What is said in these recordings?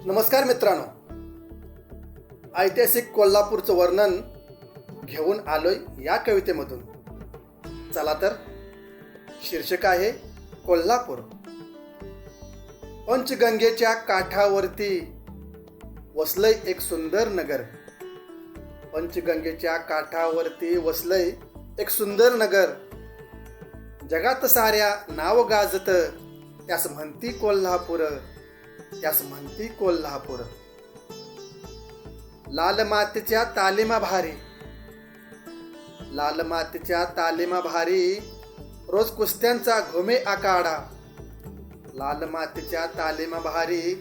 नमस्कार मित्रांनो, ऐतिहासिक कोल्हापूरचं वर्णन घेऊन आलोय या कवितेमधून. चला तर, शीर्षक आहे कोल्हापूर. पंचगंगेच्या काठावरती वसलय एक सुंदर नगर. पंचगंगेच्या काठावरती वसलय एक सुंदर नगर. जगात साऱ्या नाव गाजत, त्यास म्हणती कोल्हापूर, त्यास म्हणती कोल्हापूर. लाल मातीच्या तालिमा भारी, लाल मातीच्या तालिमा भारी, रोज कुस्त्यांचा घुमे आखाडा. लाल मातीच्या तालिमा भारी,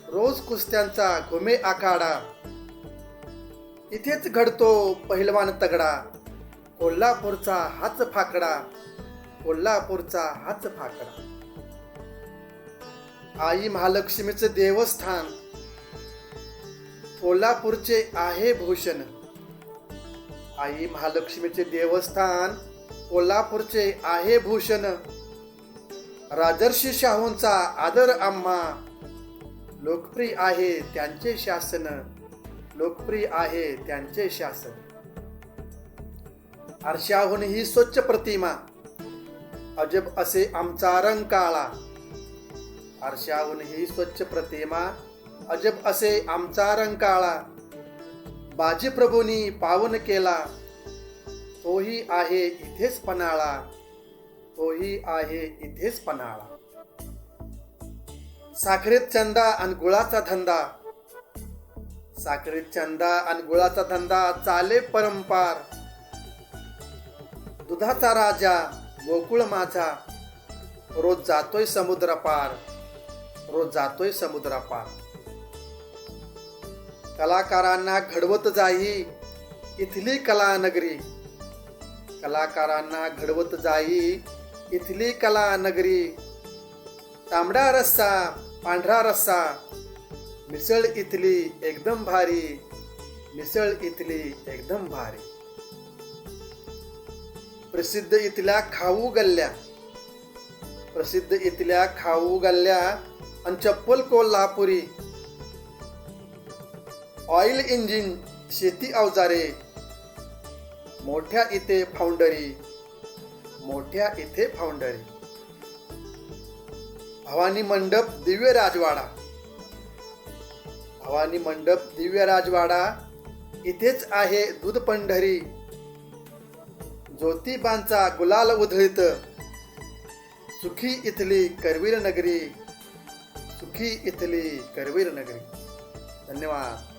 रोज कुस्त्यांचा घुमे आखाडा. इथेच घडतो पहिलवान तगडा, कोल्हापूरचा हाच फाकडा, कोल्हापूरचा हाच फाकडा. आई महालक्ष्मीचे देवस्थान कोल्हापूरचे आहे भूषण. आई महालक्ष्मीचे देवस्थान कोल्हापूरचे आहे भूषण. राजर्षी शाहूंचा आदर आम्हा, लोकप्रिय आहे त्यांचे शासन, लोकप्रिय आहे त्यांचे शासन. आरशाहून ही स्वच्छ प्रतिमा, अजब असे आमचा रंग काळा. आरशाहून ही स्वच्छ प्रतिमा, अजब असे आमचा रंग काळा. बाजी प्रभूंनी पावन केला, तोही आहे इथेच पन्हाळा, तोही आहे इथेच पन्हाळा. साखरेत चंदा आणि गुळाचा धंदा, साखरेत चंदा आणि गुळाचा धंदा चाले परंपार. दुधाचा राजा गोकुळ माझा, रोज जातोय समुद्रपार, रोज जातोय समुद्रपार. कलाकारांना घडवत जाई इथली कला नगरी, कलाकारांना घडवत जाई इथली कला नगरी. तांबडा रस्सा पांढरा रस्सा, मिसळ इथली एकदम भारी, मिसळ इथली एकदम भारी. प्रसिद्ध इथल्या खाऊ गल्ल्या, प्रसिद्ध इथल्या खाऊ गल्ल्या आणि चप्पल कोल्हापुरी. ऑइल इंजिन शेती अवजारे, मोठ्या इथे फाउंडरी, मोठ्या इथे फाउंडरी. भवानी मंडप दिव्य राजवाडा, भवानी मंडप दिव्य राजवाडा. इथेच आहे दूध पंढरी, ज्योतिबांचा गुलाल उधळीत. सुखी इथली करवीर नगरी, सुखी इथली करवीर नगरी. धन्यवाद.